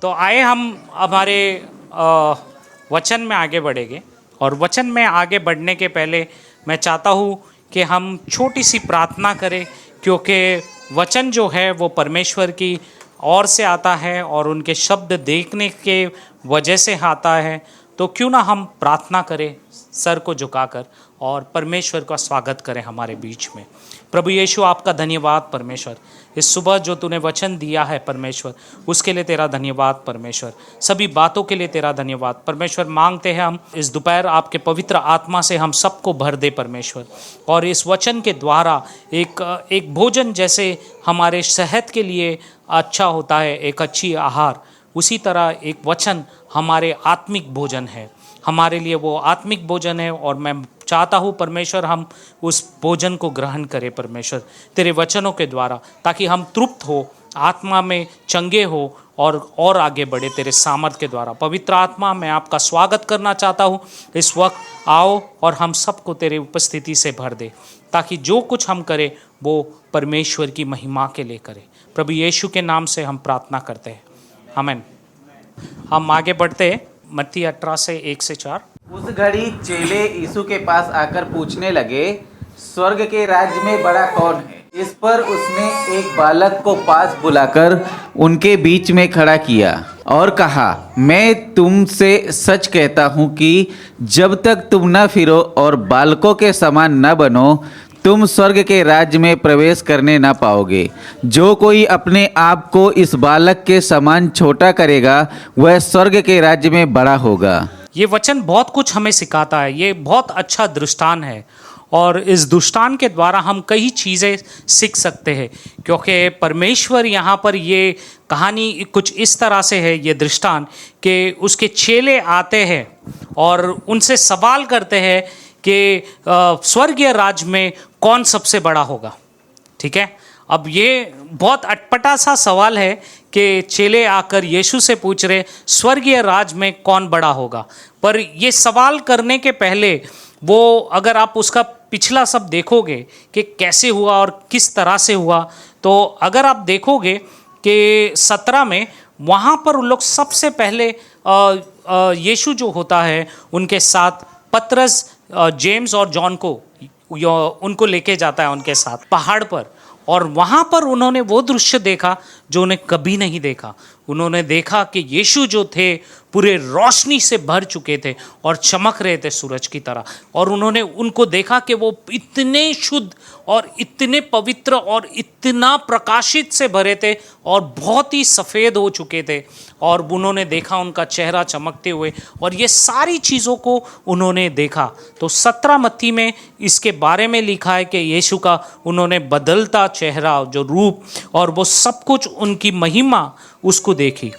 तो आए हम हमारे वचन में आगे बढ़ेंगे। और वचन में आगे बढ़ने के पहले मैं चाहता हूँ कि हम छोटी सी प्रार्थना करें, क्योंकि वचन जो है वो परमेश्वर की ओर से आता है और उनके शब्द देखने के वजह से आता है। तो क्यों ना हम प्रार्थना करें सर को झुकाकर और परमेश्वर का स्वागत करें हमारे बीच में। प्रभु यीशु, आपका धन्यवाद परमेश्वर, इस सुबह जो तूने वचन दिया है परमेश्वर, उसके लिए तेरा धन्यवाद परमेश्वर। सभी बातों के लिए तेरा धन्यवाद परमेश्वर। मांगते हैं हम इस दोपहर आपके पवित्र आत्मा से हम सबको भर दे परमेश्वर, और इस वचन के द्वारा एक भोजन जैसे हमारे सेहत के लिए अच्छा होता है, एक अच्छी आहार, उसी तरह एक वचन हमारे आत्मिक भोजन है, हमारे लिए वो आत्मिक भोजन है। और मैं चाहता हूँ परमेश्वर हम उस भोजन को ग्रहण करें परमेश्वर तेरे वचनों के द्वारा, ताकि हम तृप्त हो, आत्मा में चंगे हो और आगे बढ़े तेरे सामर्थ के द्वारा। पवित्र आत्मा, मैं आपका स्वागत करना चाहता हूँ। इस वक्त आओ और हम सबको तेरे उपस्थिति से भर दे, ताकि जो कुछ हम करें वो परमेश्वर की महिमा के लिए करें। प्रभु यीशु के नाम से हम प्रार्थना करते हैं, आमीन। हम आगे बढ़ते हैं मत्ती 18 से 1 से 4। उस घड़ी चेले यीशु के पास आकर पूछने लगे, स्वर्ग के राज्य में बड़ा कौन है? इस पर उसने एक बालक को पास बुलाकर उनके बीच में खड़ा किया और कहा, मैं तुमसे सच कहता हूँ कि जब तक तुम न फिरो और बालकों के समान न बनो, तुम स्वर्ग के राज्य में प्रवेश करने न पाओगे। जो कोई अपने आप को इस बालक के समान छोटा करेगा, वह स्वर्ग के राज्य में बड़ा होगा। ये वचन बहुत कुछ हमें सिखाता है। ये बहुत अच्छा दृष्टांत है, और इस दृष्टांत के द्वारा हम कई चीज़ें सीख सकते हैं, क्योंकि परमेश्वर यहाँ पर ये कहानी कुछ इस तरह से है, ये दृष्टांत, कि उसके चेले आते हैं और उनसे सवाल करते हैं कि स्वर्गीय राज्य में कौन सबसे बड़ा होगा। ठीक है, अब ये बहुत अटपटा सा सवाल है कि चेले आकर यीशु से पूछ रहे स्वर्गीय राज्य में कौन बड़ा होगा। पर ये सवाल करने के पहले वो, अगर आप उसका पिछला सब देखोगे कि कैसे हुआ और किस तरह से हुआ, तो अगर आप देखोगे कि 17 में वहाँ पर उन लोग सबसे पहले यीशु जो होता है उनके साथ पतरस, जेम्स और जॉन को उनको लेके जाता है उनके साथ पहाड़ पर, और वहाँ पर उन्होंने वो दृश्य देखा जो उन्हें कभी नहीं देखा। उन्होंने देखा कि यीशु जो थे पूरे रोशनी से भर चुके थे और चमक रहे थे सूरज की तरह, और उन्होंने उनको देखा कि वो इतने शुद्ध और इतने पवित्र और इतना प्रकाशित से भरे थे और बहुत ही सफ़ेद हो चुके थे, और उन्होंने देखा उनका चेहरा चमकते हुए, और ये सारी चीज़ों को उन्होंने देखा। तो 17 मत्ती में इसके बारे में लिखा है कि यीशु का उन्होंने बदलता चेहरा, जो रूप और वो सब कुछ, उनकी महिमा उसको देखी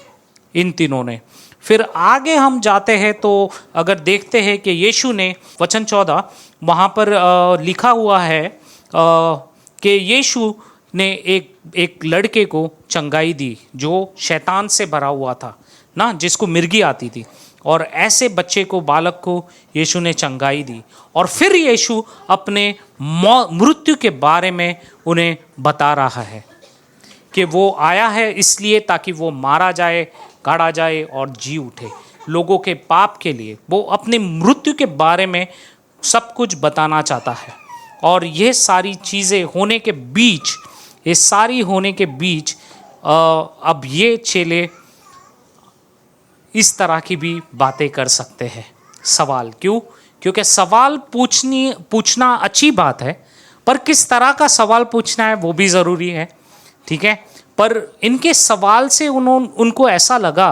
इन तीनों ने। फिर आगे हम जाते हैं तो अगर देखते हैं कि यीशु ने वचन 14 वहाँ पर लिखा हुआ है कि यीशु ने एक लड़के को चंगाई दी जो शैतान से भरा हुआ था ना, जिसको मिर्गी आती थी, और ऐसे बच्चे को, बालक को यीशु ने चंगाई दी। और फिर यीशु अपने मृत्यु के बारे में उन्हें बता रहा है कि वो आया है इसलिए ताकि वो मारा जाए, गाड़ा जाए और जी उठे लोगों के पाप के लिए। वो अपनी मृत्यु के बारे में सब कुछ बताना चाहता है। और ये सारी चीज़ें होने के बीच, अब ये चेले इस तरह की भी बातें कर सकते हैं। सवाल क्यों? क्योंकि सवाल पूछना अच्छी बात है, पर किस तरह का सवाल पूछना है वो भी ज़रूरी है। ठीक है, पर इनके सवाल से उनको ऐसा लगा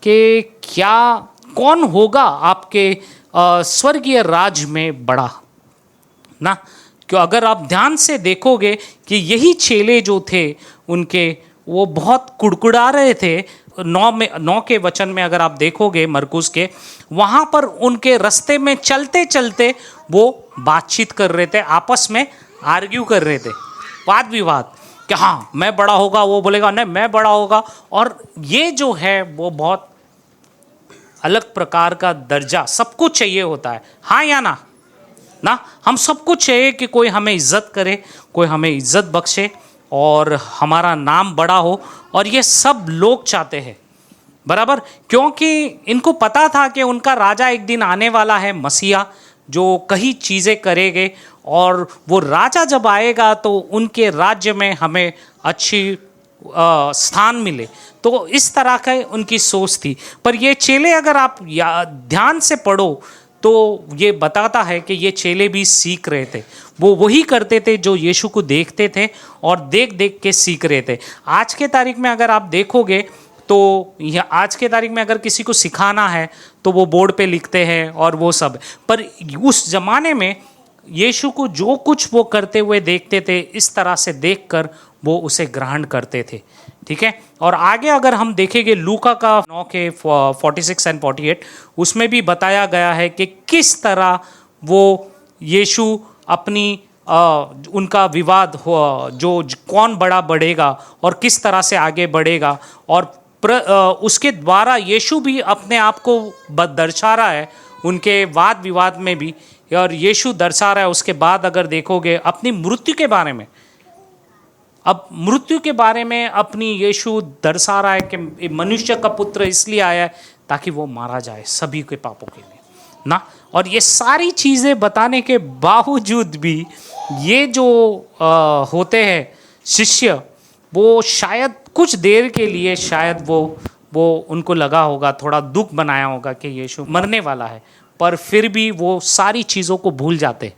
कि कौन होगा आपके स्वर्गीय राज्य में बड़ा ना। क्यों, अगर आप ध्यान से देखोगे कि यही चेले जो थे उनके, वो बहुत कुड़कुड़ा रहे थे। 9 के वचन में अगर आप देखोगे मरकुस के, वहाँ पर उनके रास्ते में चलते चलते वो बातचीत कर रहे थे, आपस में आर्ग्यू कर रहे थे, वाद विवाद कि हाँ मैं बड़ा होगा, वो बोलेगा नहीं मैं बड़ा होगा। और ये जो है वो बहुत अलग प्रकार का दर्जा सबको चाहिए होता है, हाँ या ना? हम सबको चाहिए कि कोई हमें इज्जत करे, कोई हमें इज्जत बख्शे और हमारा नाम बड़ा हो, और ये सब लोग चाहते हैं। बराबर, क्योंकि इनको पता था कि उनका राजा एक दिन आने वाला है, मसीहा, जो कई चीज़ें करेंगे, और वो राजा जब आएगा तो उनके राज्य में हमें अच्छी स्थान मिले। तो इस तरह का उनकी सोच थी। पर ये चेले अगर आप ध्यान से पढ़ो तो ये बताता है कि ये चेले भी सीख रहे थे, वो वही करते थे जो यीशु को देखते थे और देख देख के सीख रहे थे। आज के तारीख में अगर आप देखोगे तो आज के तारीख में अगर किसी को सिखाना है तो वो बोर्ड पे लिखते हैं और वो सब। पर उस ज़माने में यीशु को जो कुछ वो करते हुए देखते थे, इस तरह से देखकर वो उसे ग्रहण करते थे। ठीक है, और आगे अगर हम देखेंगे लूका का 9 के 46 एंड 48, उसमें भी बताया गया है कि किस तरह वो यीशु अपनी उनका विवाद हुआ, जो कौन बड़ा बढ़ेगा और किस तरह से आगे बढ़ेगा, और उसके द्वारा यीशु भी अपने आप को दर्शा रहा है उनके वाद विवाद में भी, और यीशु दर्शा रहा है उसके बाद अगर देखोगे अपनी मृत्यु के बारे में। अब मृत्यु के बारे में अपनी यीशु दर्शा रहा है कि मनुष्य का पुत्र इसलिए आया है ताकि वो मारा जाए सभी के पापों के लिए ना। और ये सारी चीज़ें बताने के बावजूद भी ये जो होते हैं शिष्य, वो शायद कुछ देर के लिए शायद वो उनको लगा होगा, थोड़ा दुख बनाया होगा कि यीशु मरने वाला है, पर फिर भी वो सारी चीज़ों को भूल जाते,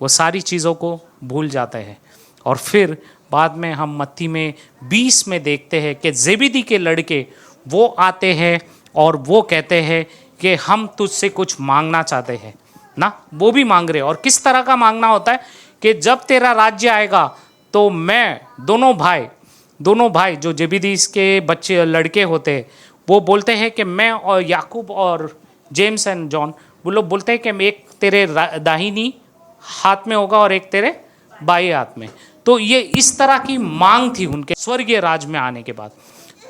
वो सारी चीज़ों को भूल जाते हैं। और फिर बाद में हम मत्ती में 20 में देखते हैं कि जेबेदी के लड़के वो आते हैं और वो कहते हैं कि हम तुझसे कुछ मांगना चाहते हैं ना। वो भी मांग रहे, और किस तरह का मांगना होता है कि जब तेरा राज्य आएगा तो मैं दोनों भाई जो जेबेदी के बच्चे लड़के होते हैं, वो बोलते हैं कि मैं और याकूब और जेम्स एंड जॉन, वो लोग बोलते हैं कि एक तेरे दाहिनी हाथ में होगा और एक तेरे बाएं हाथ में। तो ये इस तरह की मांग थी उनके स्वर्गीय राज में आने के बाद।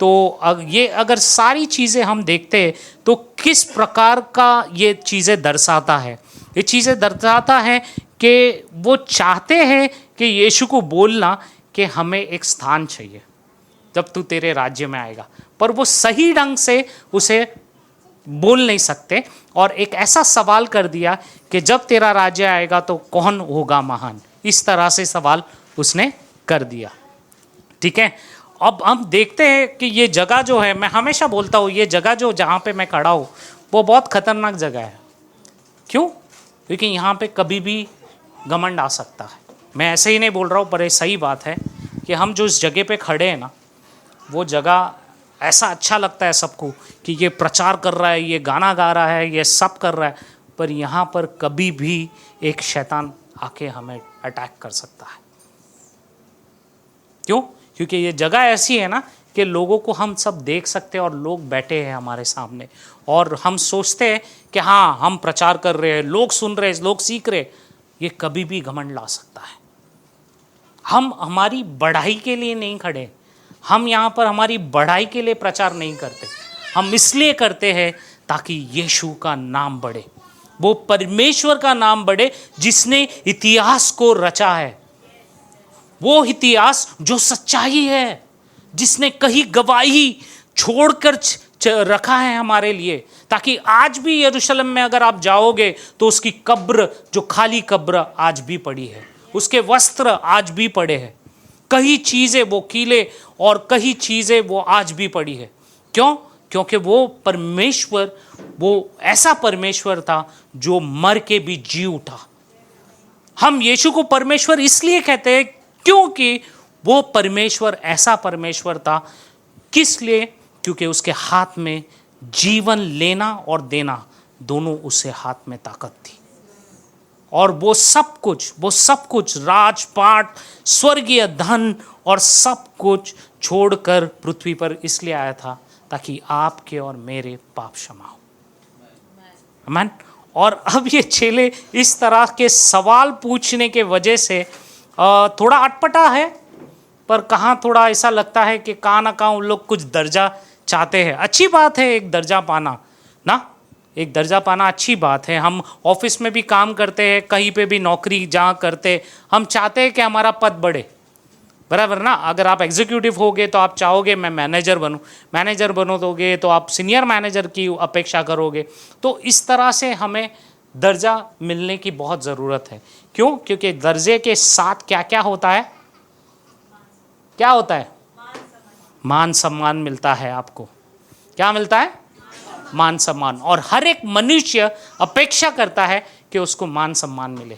तो ये अगर सारी चीज़ें हम देखते हैं तो किस प्रकार का ये चीज़ें दर्शाता है। ये चीज़ें दर्शाता है कि वो चाहते हैं कि यीशु को बोलना कि हमें एक स्थान चाहिए जब तू तेरे राज्य में आएगा, पर वो सही ढंग से उसे बोल नहीं सकते, और एक ऐसा सवाल कर दिया कि जब तेरा राज्य आएगा तो कौन होगा महान, इस तरह से सवाल उसने कर दिया। ठीक है, अब हम देखते हैं कि ये जगह जो है, मैं हमेशा बोलता हूँ ये जगह जो जहाँ पे मैं खड़ा हूँ वो बहुत खतरनाक जगह है। क्यों? क्योंकि यहाँ पे कभी भी घमंड आ सकता है। मैं ऐसे ही नहीं बोल रहा हूँ, पर ये सही बात है कि हम जो इस जगह पे खड़े हैं ना, वो जगह ऐसा अच्छा लगता है सबको कि ये प्रचार कर रहा है, ये गाना गा रहा है, ये सब कर रहा है, पर यहाँ पर कभी भी एक शैतान आके हमें अटैक कर सकता है। क्यों? क्योंकि ये जगह ऐसी है ना कि लोगों को हम सब देख सकते हैं और लोग बैठे हैं हमारे सामने, और हम सोचते हैं कि हाँ हम प्रचार कर रहे हैं, लोग सुन रहे हैं, लोग सीख रहे हैं। ये कभी भी घमंड ला सकता है। हम हमारी बढ़ाई के लिए नहीं खड़े, हम यहाँ पर हमारी बढ़ाई के लिए प्रचार नहीं करते, हम इसलिए करते हैं ताकि यीशु का नाम बढ़े, वो परमेश्वर का नाम बढ़े जिसने इतिहास को रचा है, वो इतिहास जो सच्चाई है, जिसने कहीं गवाही छोड़कर रखा है हमारे लिए, ताकि आज भी यरूशलेम में अगर आप जाओगे तो उसकी कब्र, जो खाली कब्र आज भी पड़ी है, उसके वस्त्र आज भी पड़े हैं, कई चीज़ें वो कीले और कई चीज़ें वो आज भी पड़ी है। क्यों? क्योंकि वो परमेश्वर, वो ऐसा परमेश्वर था जो मर के भी जी उठा। हम यीशु को परमेश्वर इसलिए कहते हैं क्योंकि वो परमेश्वर ऐसा परमेश्वर था। किस लिए? क्योंकि उसके हाथ में जीवन लेना और देना दोनों उसके हाथ में ताकत थी, और वो सब कुछ राजपाट, स्वर्गीय धन और सब कुछ छोड़कर पृथ्वी पर इसलिए आया था ताकि आपके और मेरे पाप क्षमा हो। आमीन। और अब ये चेले इस तरह के सवाल पूछने के वजह से थोड़ा अटपटा है, पर कहाँ थोड़ा ऐसा लगता है कि कहाँ ना कहाँ उन लोग कुछ दर्जा चाहते हैं। अच्छी बात है एक दर्जा पाना ना, एक दर्जा पाना अच्छी बात है। हम ऑफिस में भी काम करते हैं, कहीं पे भी नौकरी जहाँ करते, हम चाहते हैं कि हमारा पद बढ़े, बराबर ना। अगर आप एग्जीक्यूटिव होगे तो आप चाहोगे मैं मैनेजर बनूं, मैनेजर बनोगे तो आप सीनियर मैनेजर की अपेक्षा करोगे। तो इस तरह से हमें दर्जा मिलने की बहुत ज़रूरत है। क्यों? क्योंकि दर्जे के साथ क्या क्या होता है? क्या होता है? मान सम्मान मिलता है आपको। क्या मिलता है? मान सम्मान। और हर एक मनुष्य अपेक्षा करता है कि उसको मान सम्मान मिले।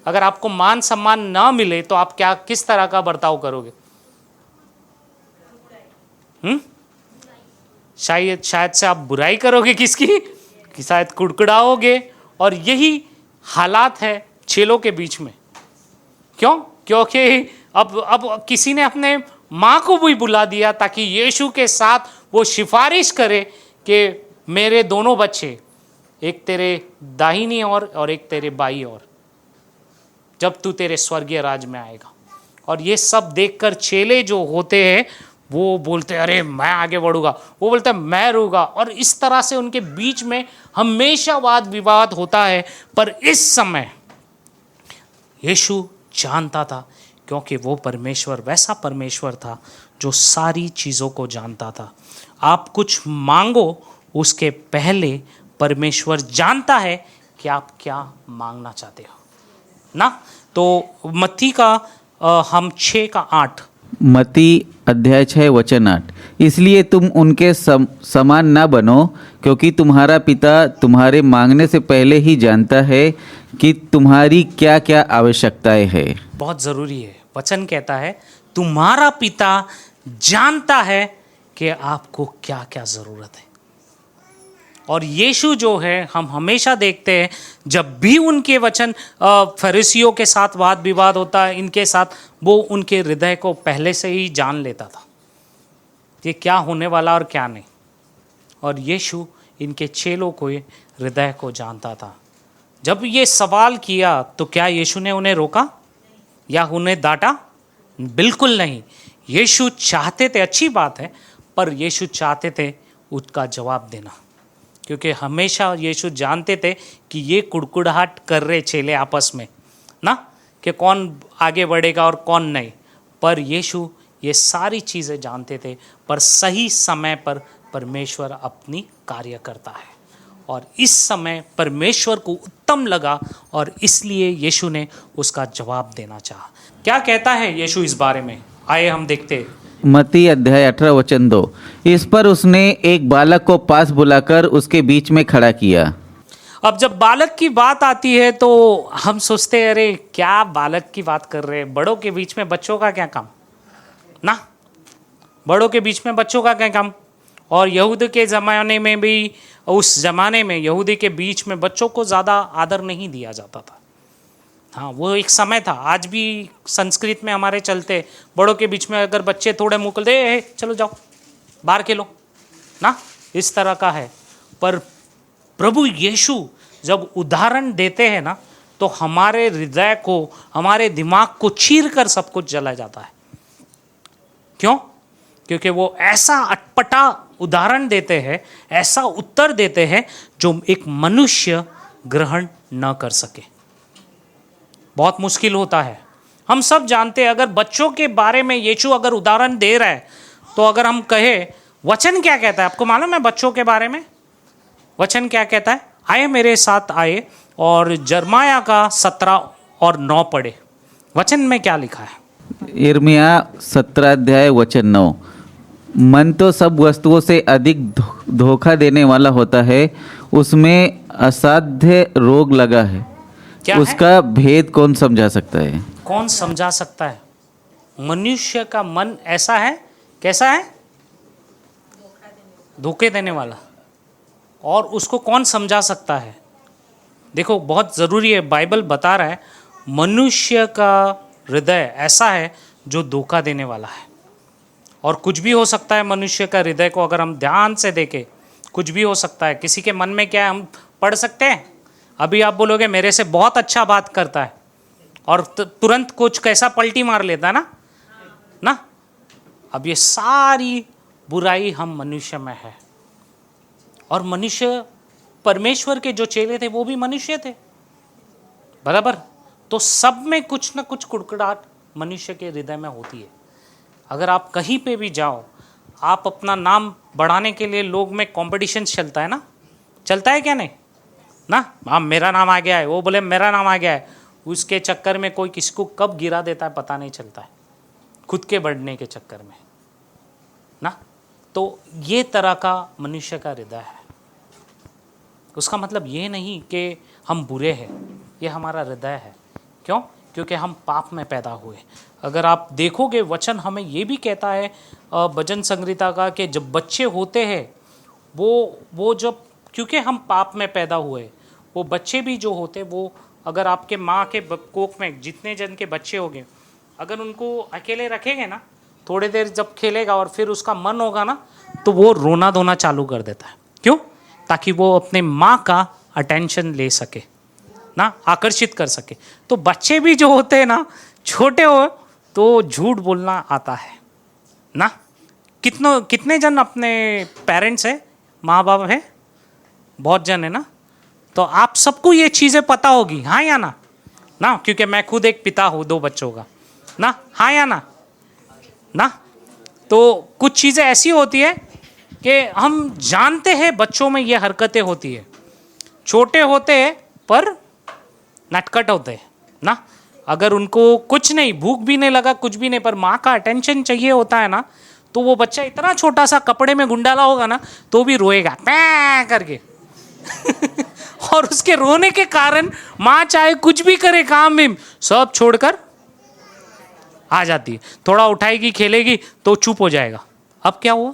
अगर आपको मान सम्मान ना मिले तो आप क्या किस तरह का बर्ताव करोगे? शायद से आप बुराई करोगे किसकी? कि शायद कुड़कुड़ाओगे। और यही हालात है चेलों के बीच में। क्यों? क्योंकि अब किसी ने अपने माँ को भी बुला दिया ताकि यीशु के साथ वो सिफारिश करे कि मेरे दोनों बच्चे, एक तेरे दाहिनी ओर और एक तेरे बाई ओर, जब तू तेरे स्वर्गीय राज में आएगा। और ये सब देखकर चेले जो होते हैं वो बोलते हैं अरे मैं आगे बढ़ूंगा, वो बोलते हैं मैं रहूंगा। और इस तरह से उनके बीच में हमेशा वाद विवाद होता है। पर इस समय यीशु जानता था, क्योंकि वो परमेश्वर वैसा परमेश्वर था जो सारी चीज़ों को जानता था। आप कुछ मांगो उसके पहले परमेश्वर जानता है कि आप क्या मांगना चाहते हो ना। तो मत्ती का हम 6:8, मत्ती अध्याय 6 वचन 8। इसलिए तुम उनके समान ना बनो, क्योंकि तुम्हारा पिता तुम्हारे मांगने से पहले ही जानता है कि तुम्हारी क्या क्या आवश्यकताएं हैं। बहुत ज़रूरी है। वचन कहता है तुम्हारा पिता जानता है कि आपको क्या क्या ज़रूरत है। और यीशु जो है हम हमेशा देखते हैं जब भी उनके वचन फरीसियों के साथ वाद विवाद होता है इनके साथ, वो उनके हृदय को पहले से ही जान लेता था ये क्या होने वाला और क्या नहीं। और यीशु इनके चेलों को हृदय को जानता था। जब ये सवाल किया तो क्या यीशु ने उन्हें रोका या उन्हें डांटा? बिल्कुल नहीं। यीशु चाहते थे, अच्छी बात है, पर यीशु चाहते थे उसका जवाब देना। क्योंकि हमेशा यीशु जानते थे कि ये कुड़कुड़ाहट कर रहे चेले आपस में ना, कि कौन आगे बढ़ेगा और कौन नहीं। पर यीशु ये सारी चीज़ें जानते थे, पर सही समय पर परमेश्वर अपनी कार्य करता है। और इस समय परमेश्वर को उत्तम लगा और इसलिए यीशु ने उसका जवाब देना चाहा। क्या कहता है यीशु इस बारे में? आइए हम देखते हैं। मत्ती अध्याय 18 वचन 2। इस पर उसने एक बालक को पास बुलाकर उसके बीच में खड़ा किया। अब जब बालक की बात आती है तो हम सोचते हैं अरे क्या बालक की बात कर रहे हैं, बड़ों के बीच में बच्चों का क्या काम ना, बड़ों के बीच में बच्चों का क्या काम। और यहूद के ज़माने में भी, उस ज़माने में यहूदी के बीच में बच्चों को ज़्यादा आदर नहीं दिया जाता था। हाँ, वो एक समय था। आज भी संस्कृत में हमारे चलते बड़ों के बीच में अगर बच्चे थोड़े मुकल दे, चलो जाओ बाहर खेलो ना, इस तरह का है। पर प्रभु यीशु जब उदाहरण देते हैं ना तो हमारे हृदय को, हमारे दिमाग को चीर कर सब कुछ जला जाता है। क्यों? क्योंकि वो ऐसा अटपटा उदाहरण देते हैं, ऐसा उत्तर देते हैं जो एक मनुष्य ग्रहण न कर सके। बहुत मुश्किल होता है। हम सब जानते हैं अगर बच्चों के बारे में यीशु अगर उदाहरण दे रहा है तो अगर हम कहे वचन क्या कहता है, आपको मालूम है बच्चों के बारे में वचन क्या कहता है? आए मेरे साथ आए और यिर्मयाह का 17 और 9 पढ़े। वचन में क्या लिखा है? यिर्मयाह 17 अध्याय वचन 9। मन तो सब वस्तुओं से अधिक धोखा देने वाला होता है, उसमें असाध्य रोग लगा है, उसका भेद कौन समझा सकता है? कौन समझा सकता है? मनुष्य का मन ऐसा है, कैसा है? धोखे देने वाला। और उसको कौन समझा सकता है? देखो बहुत ज़रूरी है, बाइबल बता रहा है मनुष्य का हृदय ऐसा है जो धोखा देने वाला है। और कुछ भी हो सकता है मनुष्य का हृदय को अगर हम ध्यान से देखें, कुछ भी हो सकता है। किसी के मन में क्या है हम पढ़ सकते हैं। अभी आप बोलोगे मेरे से बहुत अच्छा बात करता है और तुरंत कुछ कैसा पलटी मार लेता है ना। अब ये सारी बुराई हम मनुष्य में है। और मनुष्य, परमेश्वर के जो चेले थे वो भी मनुष्य थे, बराबर। तो सब में कुछ ना कुछ कुड़कुड़ाहट मनुष्य के हृदय में होती है। अगर आप कहीं पे भी जाओ, आप अपना नाम बढ़ाने के लिए लोग में कंपटीशन चलता है ना, चलता है क्या नहीं ना? हाँ, मेरा नाम आ गया है, वो बोले मेरा नाम आ गया है, उसके चक्कर में कोई किसी को कब गिरा देता है पता नहीं चलता है, खुद के बढ़ने के चक्कर में ना। तो ये तरह का मनुष्य का हृदय है। उसका मतलब ये नहीं कि हम बुरे हैं, ये हमारा हृदय है। क्यों? क्योंकि हम पाप में पैदा हुए। अगर आप देखोगे वचन हमें ये भी कहता है भजन संहिता का, कि जब बच्चे होते हैं वो जब, क्योंकि हम पाप में पैदा हुए, वो बच्चे भी जो होते वो, अगर आपके माँ के कोख में जितने जन के बच्चे होंगे, अगर उनको अकेले रखेंगे ना, थोड़ी देर जब खेलेगा और फिर उसका मन होगा ना, तो वो रोना धोना चालू कर देता है। क्यों? ताकि वो अपने माँ का अटेंशन ले सके ना, आकर्षित कर सके। तो बच्चे भी जो होते हैं ना, छोटे हो तो झूठ बोलना आता है ना। कितने जन अपने पेरेंट्स है, माँ बाप है, बहुत जन है ना। तो आप सबको ये चीज़ें पता होगी, हाँ या ना? ना, क्योंकि मैं खुद एक पिता हूँ 2 बच्चों का ना, हाँ या ना? ना, तो कुछ चीज़ें ऐसी होती है कि हम जानते हैं बच्चों में ये हरकतें होती है, छोटे होते हैं पर नटखट होते हैं ना। अगर उनको कुछ नहीं, भूख भी नहीं लगा, कुछ भी नहीं, पर माँ का अटेंशन चाहिए होता है ना, तो वो बच्चा इतना छोटा सा कपड़े में गुंडाला होगा ना, तो भी रोएगा पैं करके और उसके रोने के कारण माँ चाहे कुछ भी करे, काम भी सब छोड़कर आ जाती है। थोड़ा उठाएगी, खेलेगी तो चुप हो जाएगा। अब क्या हुआ?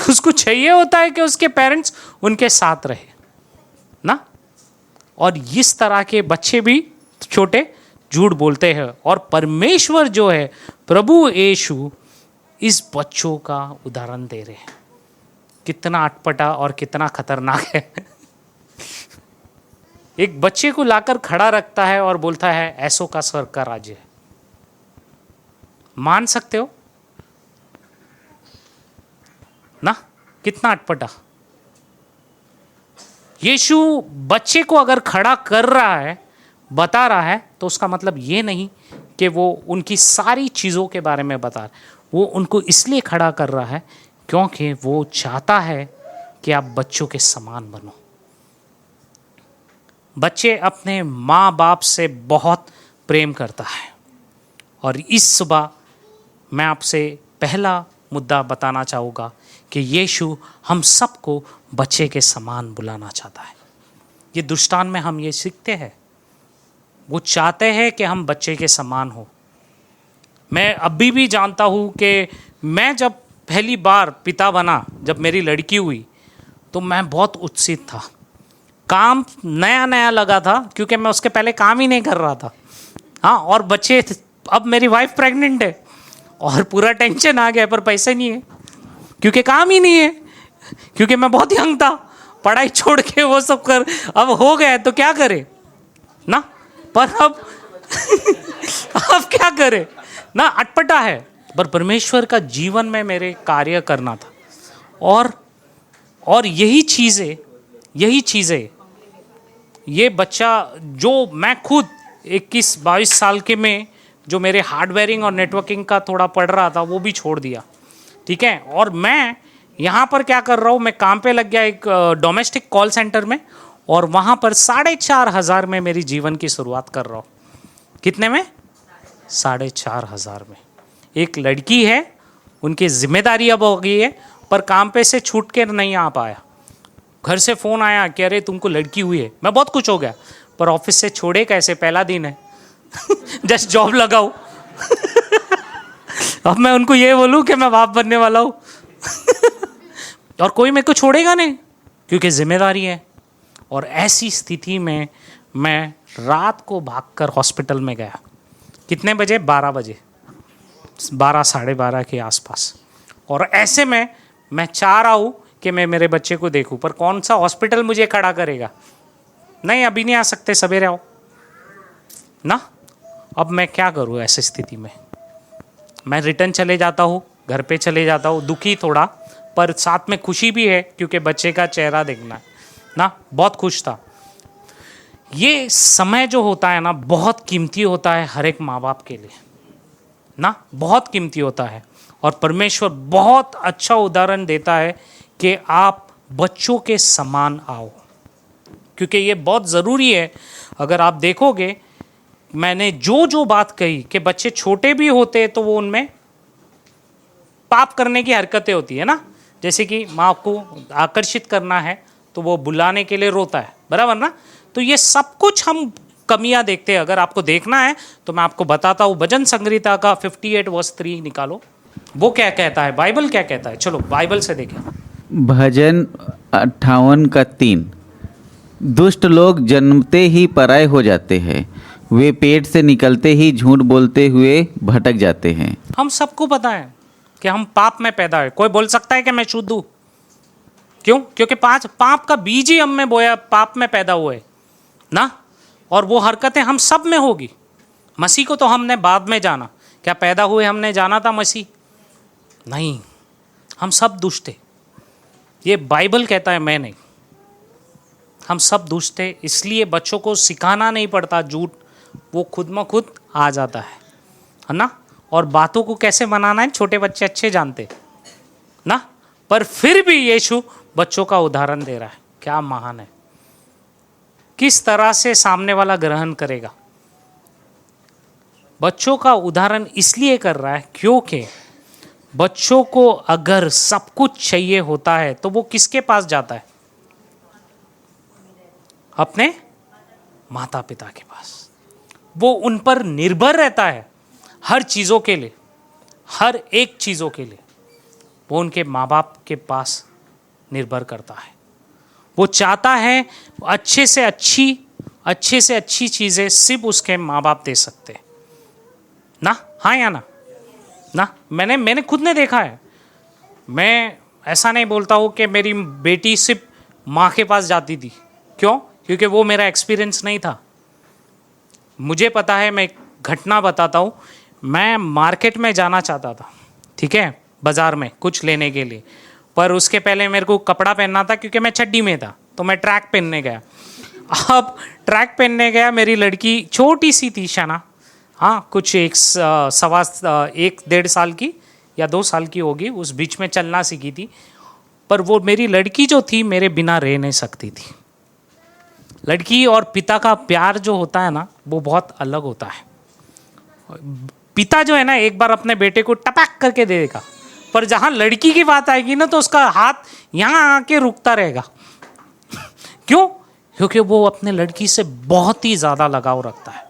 उसको चाहिए होता है कि उसके पेरेंट्स उनके साथ रहे ना। और इस तरह के बच्चे भी छोटे झूठ बोलते हैं, और परमेश्वर जो है, प्रभु यीशु, इस बच्चों का उदाहरण दे रहे हैं। कितना अटपटा और कितना खतरनाक है। एक बच्चे को लाकर खड़ा रखता है और बोलता है ऐसों का स्वर्ग का राज्य है। मान सकते हो ना? कितना अटपटा। यीशु बच्चे को अगर खड़ा कर रहा है, बता रहा है, तो उसका मतलब ये नहीं कि वो उनकी सारी चीज़ों के बारे में बता रहा है। वो उनको इसलिए खड़ा कर रहा है क्योंकि वो चाहता है कि आप बच्चों के समान बनो। बच्चे अपने माँ बाप से बहुत प्रेम करता है। और इस सुबह मैं आपसे पहला मुद्दा बताना चाहूँगा कि यीशु हम सबको बच्चे के समान बुलाना चाहता है। ये दुष्टान में हम ये सीखते हैं, वो चाहते हैं कि हम बच्चे के समान हो। मैं अभी भी जानता हूँ कि मैं जब पहली बार पिता बना, जब मेरी लड़की हुई, तो मैं बहुत उत्साहित था। काम नया नया लगा था, क्योंकि मैं उसके पहले काम ही नहीं कर रहा था। हाँ, और बच्चे, अब मेरी वाइफ प्रेग्नेंट है और पूरा टेंशन आ गया, पर पैसे नहीं है, क्योंकि काम ही नहीं है, क्योंकि मैं बहुत यंग था, पढ़ाई छोड़ के वो सब कर, अब हो गया तो क्या करे ना। पर अब अब क्या करे ना, अटपटा है। पर परमेश्वर का जीवन में मेरे कार्य करना था, और यही चीज़ें ये बच्चा जो मैं खुद 21-22 साल के में जो मेरे हार्डवेयरिंग और नेटवर्किंग का थोड़ा पढ़ रहा था, वो भी छोड़ दिया, ठीक है। और मैं यहाँ पर क्या कर रहा हूँ, मैं काम पे लग गया एक डोमेस्टिक कॉल सेंटर में, और वहाँ पर 4,500 में मेरी जीवन की शुरुआत कर रहा हूँ। कितने में? 4,500 में। एक लड़की है, उनकी जिम्मेदारी अब हो गई है, पर काम पे से छूट के नहीं आ पाया। घर से फ़ोन आया कि अरे तुमको लड़की हुई है। मैं बहुत कुछ हो गया, पर ऑफिस से छोड़े कैसे, पहला दिन है जस्ट जॉब लगाऊँ अब मैं उनको ये बोलूँ कि मैं बाप बनने वाला हूँ और कोई मेरे को छोड़ेगा नहीं, क्योंकि जिम्मेदारी है। और ऐसी स्थिति में मैं रात को भागकर हॉस्पिटल में गया। कितने बजे? 12 बजे, 12 साढ़े 12 के आसपास। और ऐसे में मैं चाह रहा हूँ कि मैं मेरे बच्चे को देखूँ, पर कौन सा हॉस्पिटल मुझे खड़ा करेगा? नहीं, अभी नहीं आ सकते, सवेरे आओ ना। अब मैं क्या करूँ ऐसी स्थिति में? मैं रिटर्न चले जाता हूँ, घर पे चले जाता हूँ, दुखी थोड़ा, पर साथ में खुशी भी है, क्योंकि बच्चे का चेहरा देखना है ना। बहुत खुश था। ये समय जो होता है ना, बहुत कीमती होता है हर एक माँ बाप के लिए ना, बहुत कीमती होता है। और परमेश्वर बहुत अच्छा उदाहरण देता है कि आप बच्चों के समान आओ, क्योंकि ये बहुत ज़रूरी है। अगर आप देखोगे, मैंने जो जो बात कही कि बच्चे छोटे भी होते हैं तो वो उनमें पाप करने की हरकतें होती है ना, जैसे कि माँ को आकर्षित करना है तो वो बुलाने के लिए रोता है, बराबर ना। तो ये सब कुछ हम कमियां देखते हैं। अगर आपको देखना है तो मैं आपको बताता हूँ, भजन संहिता का 58 वर्स 3 निकालो, वो क्या कहता है, बाइबल क्या कहता है। चलो बाइबल से देखें। भजन 58 का 3। दुष्ट लोग जन्मते ही पराये हो जाते हैं, वे पेट से निकलते ही झूठ बोलते हुए भटक जाते हैं। हम सबको पता है कि हम पाप में पैदा है। कोई बोल सकता है कि मैं शुद्ध हूँ? क्यों? क्योंकि पाप का बीज ही हम में बोया, पाप में पैदा हुए ना, और वो हरकतें हम सब में होगी। मसीह को तो हमने बाद में जाना, क्या पैदा हुए हमने जाना था मसीह? नहीं, हम सब दुष्ट थे। ये बाइबल कहता है, मैं नहीं। हम सब दुष्ट थे, इसलिए बच्चों को सिखाना नहीं पड़ता झूठ, वो खुद में खुद आ जाता है ना। और बातों को कैसे बनाना है छोटे बच्चे अच्छे जानते ना, पर फिर भी यीशु बच्चों का उदाहरण दे रहा है। क्या महान है, किस तरह से सामने वाला ग्रहण करेगा। बच्चों का उदाहरण इसलिए कर रहा है क्योंकि बच्चों को अगर सब कुछ चाहिए होता है तो वो किसके पास जाता है? अपने माता पिता के पास। वो उन पर निर्भर रहता है हर चीज़ों के लिए, हर एक चीज़ों के लिए वो उनके माँ बाप के पास निर्भर करता है। वो चाहता है अच्छे से अच्छी चीज़ें सिर्फ उसके माँ बाप दे सकते हैं ना। हाँ या ना? ना, मैंने खुद ने देखा है। मैं ऐसा नहीं बोलता हूँ कि मेरी बेटी सिर्फ माँ के पास जाती थी। क्यों? क्योंकि वो मेरा एक्सपीरियंस नहीं था। मुझे पता है, मैं एक घटना बताता हूँ। मैं मार्केट में जाना चाहता था, ठीक है, बाज़ार में कुछ लेने के लिए, पर उसके पहले मेरे को कपड़ा पहनना था क्योंकि मैं चड्डी में था, तो मैं ट्रैक पहनने गया। अब ट्रैक पहनने गया, मेरी लड़की छोटी सी थी, शना, हाँ, कुछ 1.5 साल की या 2 साल की होगी, उस बीच में चलना सीखी थी। पर वो मेरी लड़की जो थी मेरे बिना रह नहीं सकती थी। लड़की और पिता का प्यार जो होता है ना, वो बहुत अलग होता है। पिता जो है ना, एक बार अपने बेटे को टपक करके दे देगा, पर जहाँ लड़की की बात आएगी ना तो उसका हाथ यहाँ आके रुकता रहेगा। क्यों? क्योंकि वो अपने लड़की से बहुत ही ज़्यादा लगाव रखता है।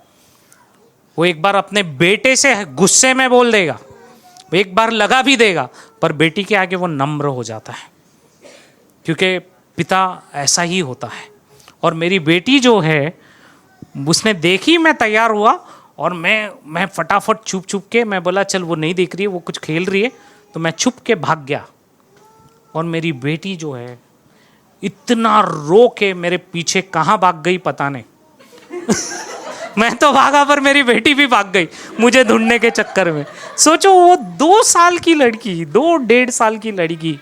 वो एक बार अपने बेटे से गुस्से में बोल देगा, वो एक बार लगा भी देगा, पर बेटी के आगे वो नम्र हो जाता है, क्योंकि पिता ऐसा ही होता है। और मेरी बेटी जो है, उसने देखी मैं तैयार हुआ और मैं फटाफट छुप के, मैं बोला चल वो नहीं देख रही है, वो कुछ खेल रही है, तो मैं छुप के भाग गया। और मेरी बेटी जो है इतना रो के मेरे पीछे कहाँ भाग गई पता नहीं। मैं तो भागा पर मेरी बेटी भी भाग गई मुझे ढूंढने के चक्कर में। सोचो, वो 2 साल की लड़की, 2-1.5 साल की लड़की,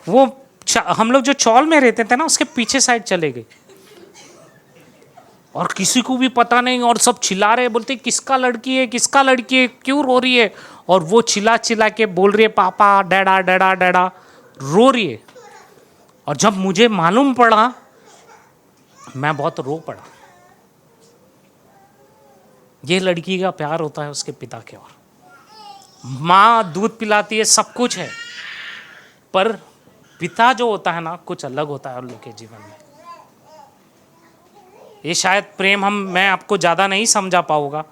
वो हम लोग जो चौल में रहते थे ना, उसके पीछे साइड चले गई। और किसी को भी पता नहीं, और सब चिल्ला रहे, बोलते किसका लड़की है, किसका लड़की है, क्यों रो रही है। और वो चिल्ला के बोल रही है पापा, डैडा डैडा डैडा, रो रही है। और जब मुझे मालूम पड़ा, मैं बहुत रो पड़ा। ये लड़की का प्यार होता है उसके पिता के ओर। माँ दूध पिलाती है, सब कुछ है, पर पिता जो होता है ना, कुछ अलग होता है उन लोग के जीवन में। ये शायद प्रेम मैं आपको ज़्यादा नहीं समझा पाऊंगा,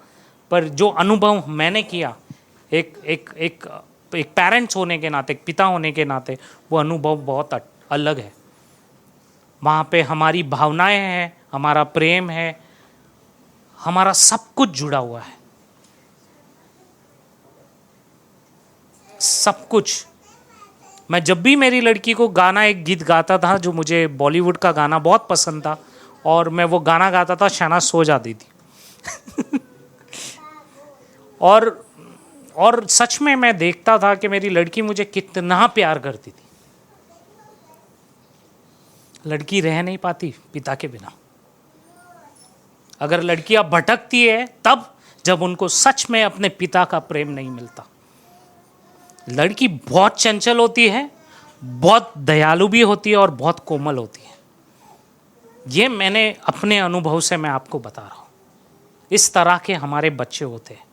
पर जो अनुभव मैंने किया एक पेरेंट्स होने के नाते, एक पिता होने के नाते, वो अनुभव बहुत अलग है। वहाँ पे हमारी भावनाएं हैं, हमारा प्रेम है, हमारा सब कुछ जुड़ा हुआ है, सब कुछ। मैं जब भी मेरी लड़की को गाना, एक गीत गाता था जो मुझे बॉलीवुड का गाना बहुत पसंद था, और मैं वो गाना गाता था, शना सो जाती थी। और सच में मैं देखता था कि मेरी लड़की मुझे कितना प्यार करती थी। लड़की रह नहीं पाती पिता के बिना। अगर लड़कियां भटकती है तब जब उनको सच में अपने पिता का प्रेम नहीं मिलता। लड़की बहुत चंचल होती है, बहुत दयालु भी होती है और बहुत कोमल होती है। ये मैंने अपने अनुभव से मैं आपको बता रहा हूँ। इस तरह के हमारे बच्चे होते हैं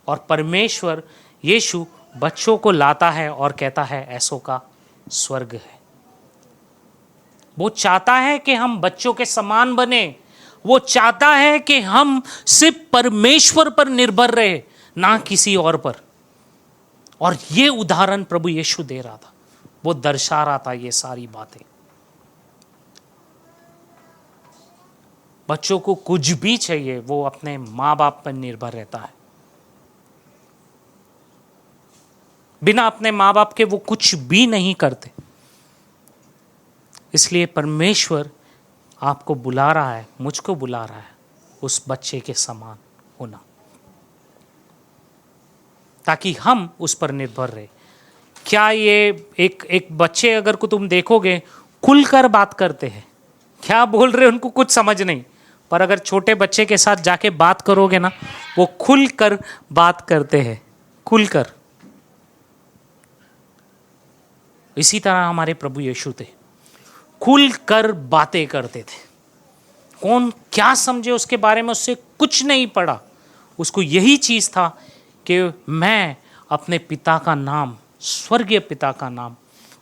और परमेश्वर यीशु बच्चों को लाता है और कहता है ऐसों का स्वर्ग है। वो चाहता है कि हम बच्चों के समान बने। वो चाहता है कि हम सिर्फ परमेश्वर पर निर्भर रहे, ना किसी और पर। और ये उदाहरण प्रभु यीशु दे रहा था, वो दर्शा रहा था ये सारी बातें। बच्चों को कुछ भी चाहिए वो अपने माँ बाप पर निर्भर रहता है। बिना अपने माँ बाप के वो कुछ भी नहीं करते। इसलिए परमेश्वर आपको बुला रहा है, मुझको बुला रहा है उस बच्चे के समान होना, ताकि हम उस पर निर्भर रहे। क्या ये एक बच्चे अगर को तुम देखोगे खुलकर बात करते हैं, क्या बोल रहे उनको कुछ समझ नहीं, पर अगर छोटे बच्चे के साथ जाके बात करोगे ना, वो खुलकर बात करते हैं, खुलकर। इसी तरह हमारे प्रभु यीशु थे, खुलकर बातें करते थे। कौन क्या समझे उसके बारे में उससे कुछ नहीं पड़ा। उसको यही चीज था कि मैं अपने पिता का नाम, स्वर्गीय पिता का नाम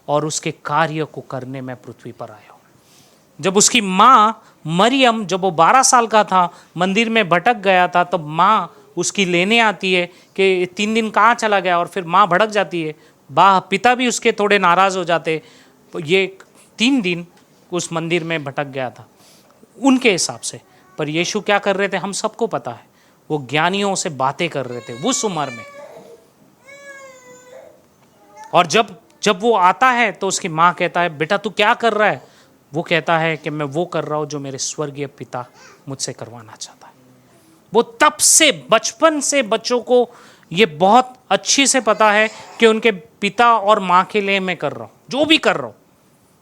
और उसके कार्य को करने में पृथ्वी पर आया हूं। जब उसकी माँ मरियम, जब वो 12 साल का था, मंदिर में भटक गया था, तब माँ उसकी लेने आती है कि 3 दिन कहाँ चला गया, और फिर माँ भटक जाती है। पिता भी उसके थोड़े नाराज़ हो जाते। ये 3 दिन उस मंदिर में भटक गया था उनके हिसाब से। पर यीशु क्या कर रहे थे हम सबको पता है, वो ज्ञानियों से बातें कर रहे थे उस उम्र में। और जब वो आता है तो उसकी माँ कहता है बेटा तू क्या कर रहा है। वो कहता है कि मैं वो कर रहा हूँ जो मेरे स्वर्गीय पिता मुझसे करवाना चाहता है। वो तब से, बचपन से बच्चों को ये बहुत अच्छी से पता है कि उनके पिता और माँ के लिए मैं कर रहा हूँ, जो भी कर रहा हूँ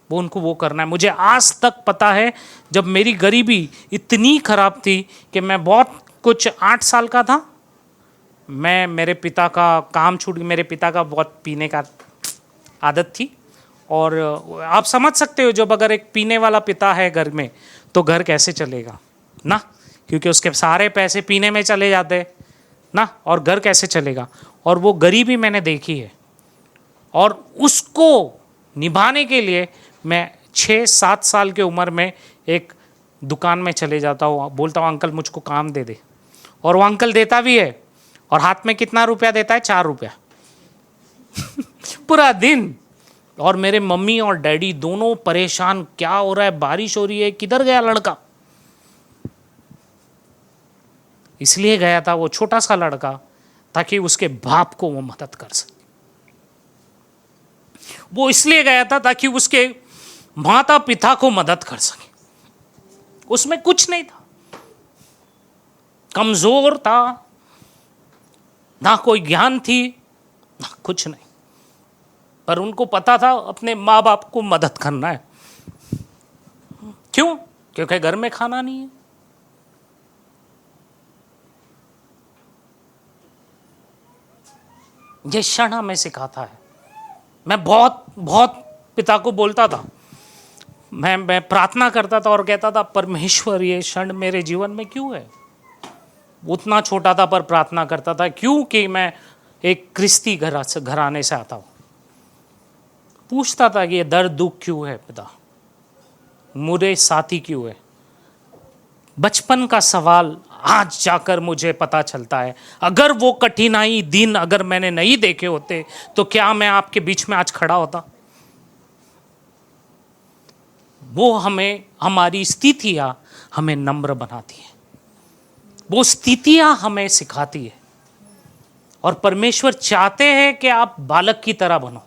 वो उनको वो करना है। मुझे आज तक पता है, जब मेरी गरीबी इतनी खराब थी कि मैं बहुत कुछ 8 साल का था, मैं मेरे पिता का काम छूट, मेरे पिता का बहुत पीने का आदत थी। और आप समझ सकते हो जब अगर एक पीने वाला पिता है घर में तो घर कैसे चलेगा ना, क्योंकि उसके सारे पैसे पीने में चले जाते ना, और घर कैसे चलेगा। और वो गरीबी मैंने देखी है और उसको निभाने के लिए मैं 6-7 साल की उम्र में एक दुकान में चले जाता हूँ, बोलता हूँ अंकल मुझको काम दे दे, और वो अंकल देता भी है। और हाथ में कितना रुपया देता है, 4 रुपया पूरा दिन। और मेरे मम्मी और डैडी दोनों परेशान, क्या हो रहा है, बारिश हो रही है, किधर गया लड़का। इसलिए गया था वो छोटा सा लड़का ताकि उसके बाप को वो मदद कर सके। वो इसलिए गया था ताकि उसके माता पिता को मदद कर सके। उसमें कुछ नहीं था, कमजोर था, ना कोई ज्ञान थी ना कुछ नहीं, पर उनको पता था अपने माँ बाप को मदद करना है। क्यों? क्योंकि घर में खाना नहीं है। ये क्षण हमें सिखाता है। मैं बहुत बहुत पिता को बोलता था, मैं प्रार्थना करता था और कहता था परमेश्वर ये क्षण मेरे जीवन में क्यों है। उतना छोटा था पर प्रार्थना करता था, क्योंकि मैं एक क्रिस्ती घराने से आता हूँ। पूछता था कि ये दर्द दुख क्यों है पिता, मुझे साथी क्यों है। बचपन का सवाल आज जाकर मुझे पता चलता है, अगर वो कठिनाई दिन अगर मैंने नहीं देखे होते तो क्या मैं आपके बीच में आज खड़ा होता। वो हमें, हमारी स्थितियां हमें नम्र बनाती है, वो स्थितियां हमें सिखाती है। और परमेश्वर चाहते हैं कि आप बालक की तरह बनो।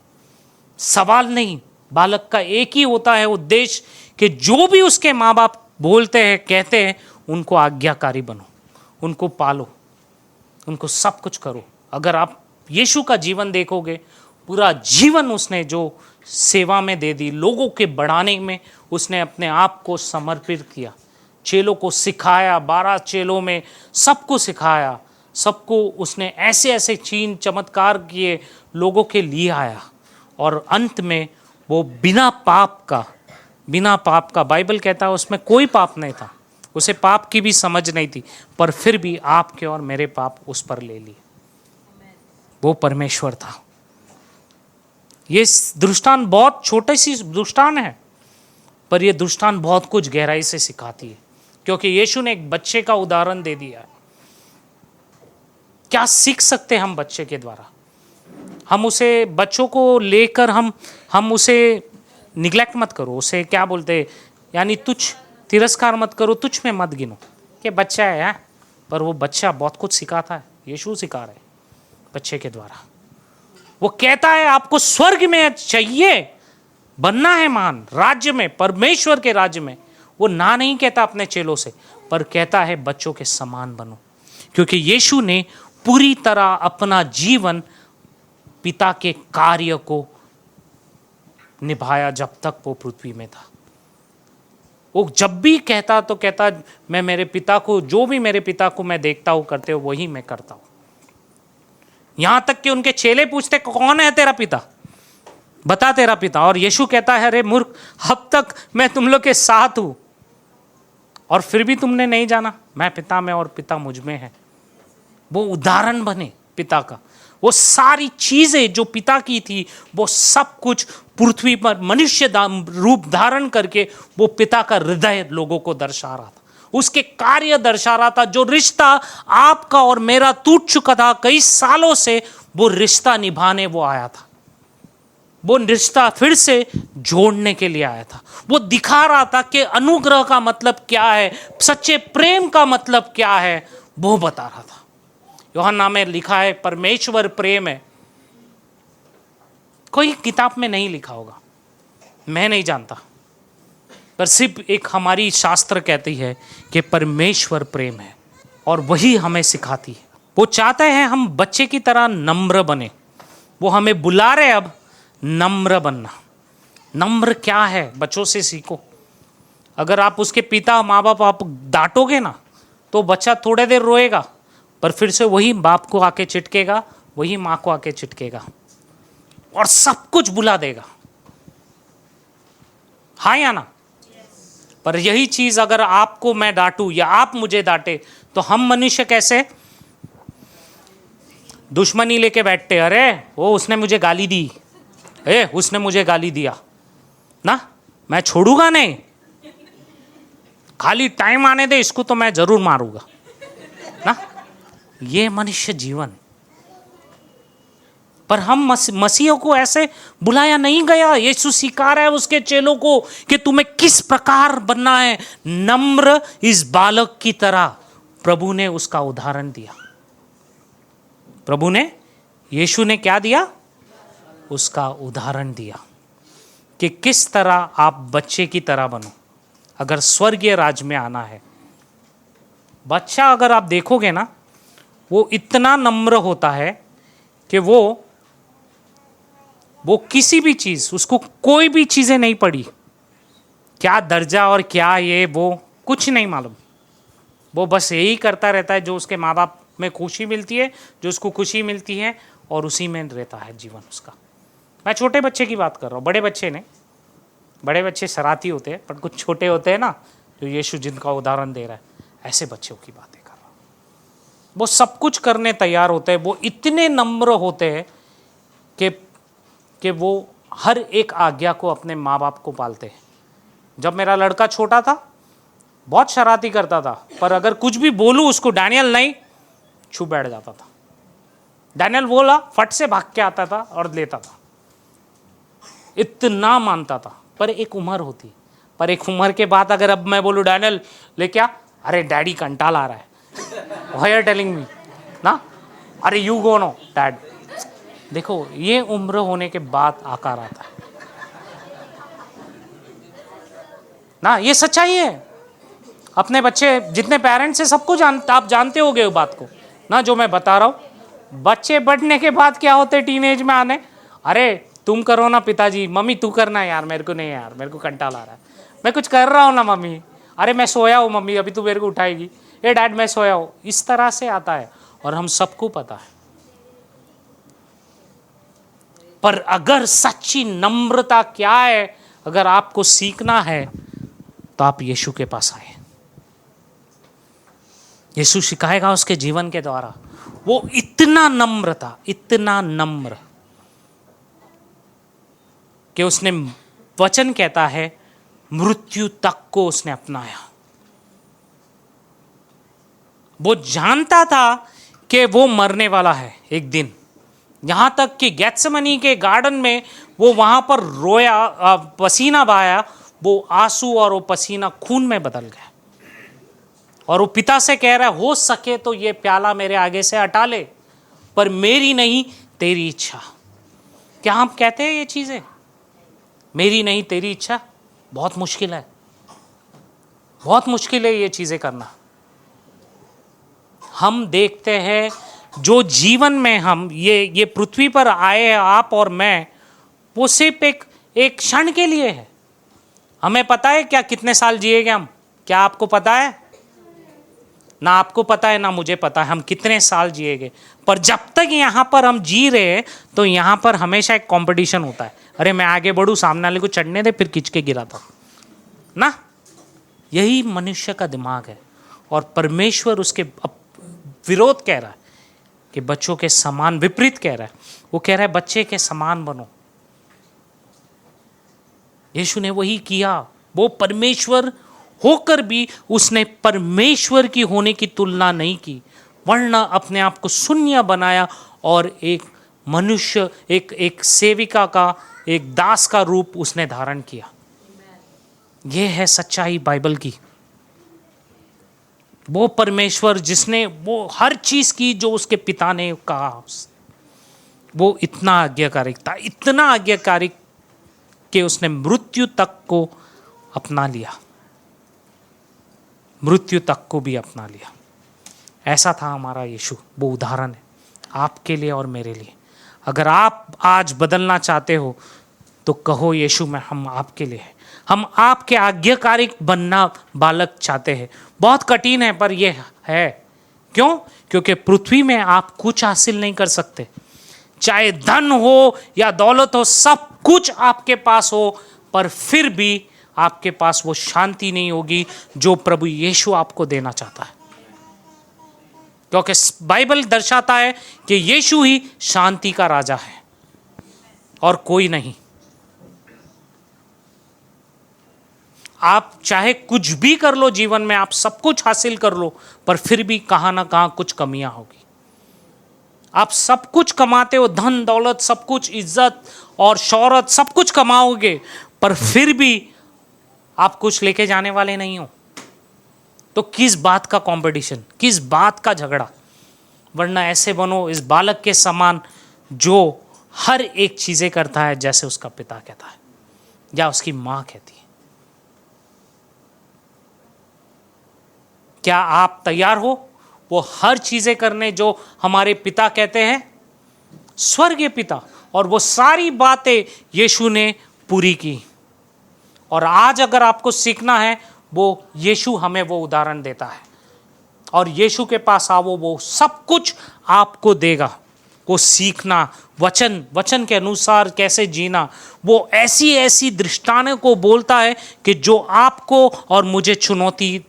सवाल नहीं, बालक का एक ही होता है उद्देश्य कि जो भी उसके माँ बाप बोलते हैं कहते हैं उनको आज्ञाकारी बनो, उनको पालो, उनको सब कुछ करो। अगर आप यीशु का जीवन देखोगे, पूरा जीवन उसने जो सेवा में दे दी, लोगों के बढ़ाने में उसने अपने आप को समर्पित किया, चेलों को सिखाया, 12 चेलों में सबको सिखाया, सबको उसने ऐसे ऐसे चीन चमत्कार किए, लोगों के लिए आया, और अंत में वो बिना पाप का, बाइबल कहता है उसमें कोई पाप नहीं था, उसे पाप की भी समझ नहीं थी, पर फिर भी आपके और मेरे पाप उस पर ले लिए। वो परमेश्वर था। ये दृष्टांत बहुत छोटी सी दृष्टांत है, पर यह दृष्टांत बहुत कुछ गहराई से सिखाती है, क्योंकि यीशु ने एक बच्चे का उदाहरण दे दिया है। क्या सीख सकते हैं हम बच्चे के द्वारा? हम उसे, बच्चों को लेकर हम उसे निग्लेक्ट मत करो, उसे क्या बोलते, यानी तुच्छ, तिरस्कार मत करो, तुच्छ में मत गिनो कि बच्चा है, पर वो बच्चा बहुत कुछ सिखाता है। यीशु सिखा रहे बच्चे के द्वारा। वो कहता है आपको स्वर्ग में चाहिए, बनना है महान राज्य में, परमेश्वर के राज्य में। वो ना नहीं कहता अपने चेलों से, पर कहता है बच्चों के समान बनो, क्योंकि यीशु ने पूरी तरह अपना जीवन पिता के कार्य को निभाया जब तक वो पृथ्वी में था। वो जब भी कहता तो कहता, मैं मेरे पिता को, जो भी मेरे पिता को मैं देखता हूं करते हो वही मैं करता हूं। यहां तक कि उनके चेले पूछते कौन है तेरा पिता, बता तेरा पिता, और यीशु कहता है अरे मूर्ख, अब तक मैं तुम लोग के साथ हूं और फिर भी तुमने नहीं जाना, मैं पिता में और पिता मुझ में है। वो उदाहरण बने पिता का। वो सारी चीजें जो पिता की थी, वो सब कुछ पृथ्वी पर मनुष्य रूप धारण करके वो पिता का हृदय लोगों को दर्शा रहा था, उसके कार्य दर्शा रहा था। जो रिश्ता आपका और मेरा टूट चुका था कई सालों से, वो रिश्ता निभाने वो आया था। वो रिश्ता फिर से जोड़ने के लिए आया था। वो दिखा रहा था कि अनुग्रह का मतलब क्या है, सच्चे प्रेम का मतलब क्या है, वो बता रहा था। यूहन्ना में लिखा है परमेश्वर प्रेम है। कोई किताब में नहीं लिखा होगा, मैं नहीं जानता, पर सिर्फ एक हमारी शास्त्र कहती है कि परमेश्वर प्रेम है, और वही हमें सिखाती है। वो चाहते हैं हम बच्चे की तरह नम्र बने। वो हमें बुला रहे अब नम्र बनना। नम्र क्या है, बच्चों से सीखो। अगर आप उसके पिता माँ बाप आप डांटोगे ना, तो बच्चा थोड़े देर रोएगा, पर फिर से वही बाप को आके चिटकेगा, वही माँ को आके चिटकेगा और सब कुछ बुला देगा। हाँ या ना? पर यही चीज अगर आपको मैं डांटूं या आप मुझे डांटे, तो हम मनुष्य कैसे दुश्मनी लेके बैठते, अरे वो उसने मुझे गाली दी, उसने मुझे गाली दिया ना, मैं छोड़ूंगा नहीं, खाली टाइम आने दे इसको तो मैं जरूर मारूंगा ना। ये मनुष्य जीवन। पर हम मसीहों को ऐसे बुलाया नहीं गया। यीशु सिखा रहा है उसके चेलों को कि तुम्हें किस प्रकार बनना है, नम्र इस बालक की तरह। प्रभु ने उसका उदाहरण दिया। प्रभु ने, यीशु ने क्या दिया? उसका उदाहरण दिया कि किस तरह आप बच्चे की तरह बनो अगर स्वर्गीय राज्य में आना है। बच्चा अगर आप देखोगे ना, वो इतना नम्र होता है कि वो किसी भी चीज, उसको कोई भी चीजें नहीं पड़ी, क्या दर्जा और क्या ये वो कुछ नहीं मालूम। वो बस यही करता रहता है जो उसके माँ बाप में खुशी मिलती है, जो उसको खुशी मिलती है, और उसी में रहता है जीवन उसका। मैं छोटे बच्चे की बात कर रहा हूँ, बड़े बच्चे नहीं। बड़े बच्चे शरारती होते हैं, पर कुछ छोटे होते हैं ना, जो यीशु जिनका उदाहरण दे रहा है, ऐसे बच्चों की बातें कर रहा हूँ। वो सब कुछ करने तैयार होते हैं, वो इतने नम्र होते हैं कि वो हर एक आज्ञा को अपने माँ बाप को पालते हैं। जब मेरा लड़का छोटा था, बहुत शरारती करता था, पर अगर कुछ भी बोलूँ उसको, डैनियल नहीं, छुप बैठ जाता था। डैनियल बोला, फट से भाग के आता था और लेता था। इतना मानता था। पर एक उम्र होती, पर एक उम्र के बाद अगर अब मैं बोलूँ डैनियल ले क्या, अरे डैडी कंटाल आ रहा है, व्हाई आर टेलिंग मी ना, अरे यू गो नो डैड। देखो, ये उम्र होने के बाद आकार आता है ना, ये सच्चाई है। अपने बच्चे, जितने पेरेंट्स हैं सबको आप जानते होगे वो बात को ना, जो मैं बता रहा हूँ। बच्चे बढ़ने के बाद क्या होते, टीनेज में आने, अरे तुम करो ना पिताजी, मम्मी तू करना यार, मेरे को नहीं यार, मेरे को कंटाल आ रहा है, मैं कुछ कर रहा हूँ ना मम्मी, अरे मैं सोया हूँ मम्मी, अभी तू मेरे को उठाएगी, ए डैड मैं सोया हूँ। इस तरह से आता है। और हम सबको पता है। पर अगर सच्ची नम्रता क्या है, अगर आपको सीखना है तो आप यीशु के पास आए। यीशु सिखाएगा उसके जीवन के द्वारा। वो इतना नम्र था, इतना नम्र कि उसने, वचन कहता है, मृत्यु तक को उसने अपनाया। वो जानता था कि वो मरने वाला है एक दिन, यहां तक कि गेत्सेमनी के गार्डन में वो वहां पर रोया, पसीना बहाया, वो आंसू और वो पसीना खून में बदल गया, और वो पिता से कह रहा है, हो सके तो ये प्याला मेरे आगे से हटा ले, पर मेरी नहीं तेरी इच्छा। क्या हम कहते हैं ये चीजें, मेरी नहीं तेरी इच्छा? बहुत मुश्किल है, बहुत मुश्किल है ये चीजें करना। हम देखते हैं जो जीवन में हम ये पृथ्वी पर आए हैं, आप और मैं, वो सिर्फ एक क्षण के लिए है। हमें पता है क्या कितने साल जिएंगे हम? क्या आपको पता है? ना आपको पता है ना मुझे पता है हम कितने साल जिएंगे। पर जब तक यहाँ पर हम जी रहे हैं तो यहाँ पर हमेशा एक कंपटीशन होता है। अरे मैं आगे बढ़ूँ, सामने वाले को चढ़ने दे, फिर खींच के गिराता ना। यही मनुष्य का दिमाग है। और परमेश्वर उसके विरोध कह रहा है कि बच्चों के समान, विपरीत कह रहा है। वो कह रहा है बच्चे के समान बनो। यीशु ने वही किया। वो परमेश्वर होकर भी उसने परमेश्वर की होने की तुलना नहीं की, वरना अपने आप को शून्य बनाया और एक मनुष्य, एक सेविका का, एक दास का रूप उसने धारण किया। यह है सच्चाई बाइबल की। वो परमेश्वर जिसने वो हर चीज की जो उसके पिता ने कहा, वो इतना आज्ञाकारी था, इतना आज्ञाकारी कि उसने मृत्यु तक को अपना लिया, मृत्यु तक को भी अपना लिया। ऐसा था हमारा यीशु। वो उदाहरण है आपके लिए और मेरे लिए। अगर आप आज बदलना चाहते हो तो कहो यीशु में हम आपके लिए हैं। हम आपके आज्ञाकारी बनना बालक चाहते हैं। बहुत कठिन है पर यह है। क्यों? क्योंकि पृथ्वी में आप कुछ हासिल नहीं कर सकते। चाहे धन हो या दौलत हो, सब कुछ आपके पास हो, पर फिर भी आपके पास वो शांति नहीं होगी जो प्रभु यीशु आपको देना चाहता है। क्योंकि बाइबल दर्शाता है कि यीशु ही शांति का राजा है और कोई नहीं। आप चाहे कुछ भी कर लो जीवन में, आप सब कुछ हासिल कर लो, पर फिर भी कहां ना कहां कुछ कमियां होगी। आप सब कुछ कमाते हो, धन दौलत सब कुछ, इज्जत और शौहरत सब कुछ कमाओगे, पर फिर भी आप कुछ लेके जाने वाले नहीं हो। तो किस बात का कंपटीशन, किस बात का झगड़ा? वरना ऐसे बनो इस बालक के समान जो हर एक चीजें करता है जैसे उसका पिता कहता है या उसकी मां कहती है। क्या आप तैयार हो वो हर चीजें करने जो हमारे पिता कहते हैं, स्वर्गीय पिता? और वो सारी बातें यीशु ने पूरी की। और आज अगर आपको सीखना है, वो यीशु हमें वो उदाहरण देता है। और यीशु के पास आओ, वो सब कुछ आपको देगा। वो सीखना, वचन के अनुसार कैसे जीना, वो ऐसी ऐसी दृष्टांतों को बोलता है कि जो आपको और मुझे चुनौती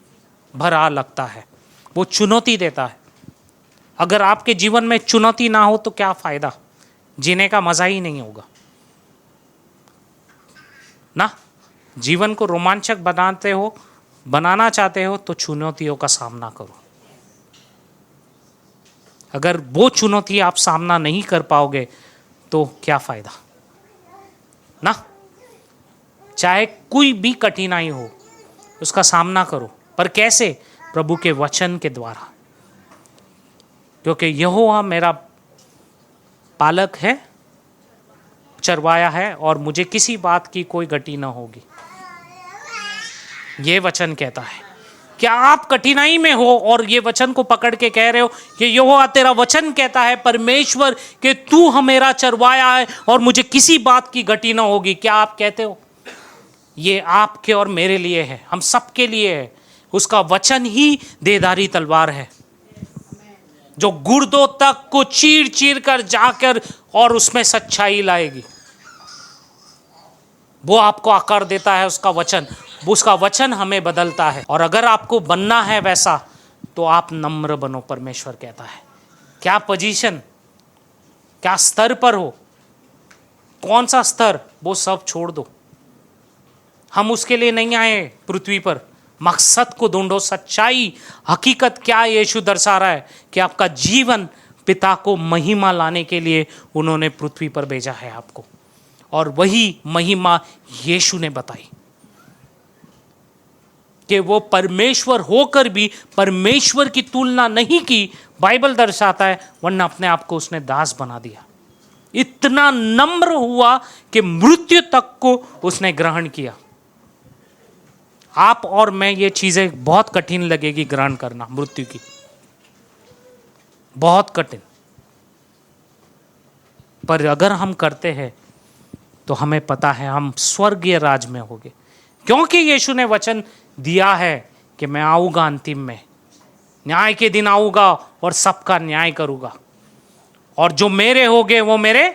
भरा लगता है, वो चुनौती देता है। अगर आपके जीवन में चुनौती ना हो तो क्या फायदा? जीने का मजा ही नहीं होगा ना। जीवन को रोमांचक बनाना चाहते हो तो चुनौतियों का सामना करो। अगर वो चुनौती आप सामना नहीं कर पाओगे तो क्या फायदा ना। चाहे कोई भी कठिनाई हो उसका सामना करो, पर कैसे? प्रभु के वचन के द्वारा। क्योंकि यहोवा मेरा पालक है, चरवाया है, और मुझे किसी बात की कोई घटी न होगी। ये वचन कहता है। क्या आप कठिनाई में हो और ये वचन को पकड़ के कह रहे हो कि यहोवा तेरा वचन कहता है, परमेश्वर, कि तू मेरा चरवाया है और मुझे किसी बात की घटी न होगी? क्या आप कहते हो? ये आपके और मेरे लिए है, हम सबके लिए है। उसका वचन ही देधारी तलवार है। जो गुर्दों तक को चीर चीर कर जाकर और उसमें सच्चाई लाएगी। वो आपको आकार देता है उसका वचन, उसका वचन हमें बदलता है। और अगर आपको बनना है वैसा तो आप नम्र बनो, परमेश्वर कहता है। क्या पोजीशन, क्या स्तर पर हो, कौन सा स्तर, वो सब छोड़ दो। हम उसके लिए नहीं आए पृथ्वी पर, मकसद को ढूंढो, सच्चाई, हकीकत क्या यीशु दर्शा रहा है कि आपका जीवन पिता को महिमा लाने के लिए उन्होंने पृथ्वी पर भेजा है आपको, और वही महिमा यीशु ने बताई कि वो परमेश्वर होकर भी परमेश्वर की तुलना नहीं की, बाइबल दर्शाता है, वरना अपने आप को उसने दास बना दिया। इतना नम्र हुआ कि मृत्यु तक को उसने ग्रहण किया। आप और मैं ये चीजें बहुत कठिन लगेगी ग्रहण करना, मृत्यु की, बहुत कठिन, पर अगर हम करते हैं तो हमें पता है हम स्वर्गीय राज में होंगे, क्योंकि यीशु ने वचन दिया है कि मैं आऊंगा अंतिम में, न्याय के दिन आऊंगा और सबका न्याय करूंगा, और जो मेरे होंगे वो मेरे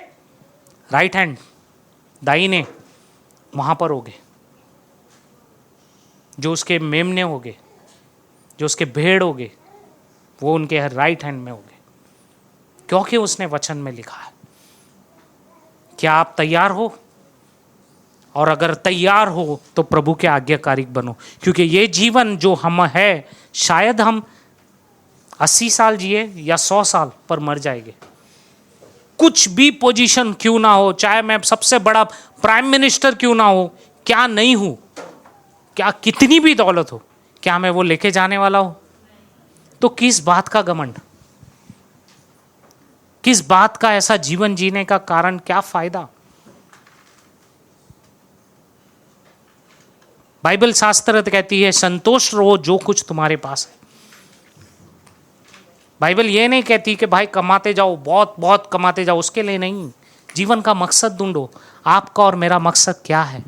राइट हैंड, दाहिने, वहां पर होंगे। जो उसके मेमने होंगे, जो उसके भेड़ होंगे, वो उनके राइट हैंड में होंगे, क्योंकि उसने वचन में लिखा है। क्या आप तैयार हो? और अगर तैयार हो तो प्रभु के आज्ञाकारी बनो, क्योंकि ये जीवन जो हम है, शायद हम 80 साल जिए या 100 साल पर मर जाएंगे। कुछ भी पोजीशन क्यों ना हो, चाहे मैं सबसे बड़ा प्राइम मिनिस्टर क्यों ना हो, क्या नहीं हूं, क्या कितनी भी दौलत हो, क्या मैं वो लेके जाने वाला हूं? तो किस बात का घमंड, किस बात का ऐसा जीवन जीने का कारण, क्या फायदा? बाइबल शास्त्र कहती है संतोष रहो जो कुछ तुम्हारे पास है। बाइबल ये नहीं कहती कि भाई कमाते जाओ, बहुत बहुत कमाते जाओ, उसके लिए नहीं। जीवन का मकसद ढूंढो। आपका और मेरा मकसद क्या है?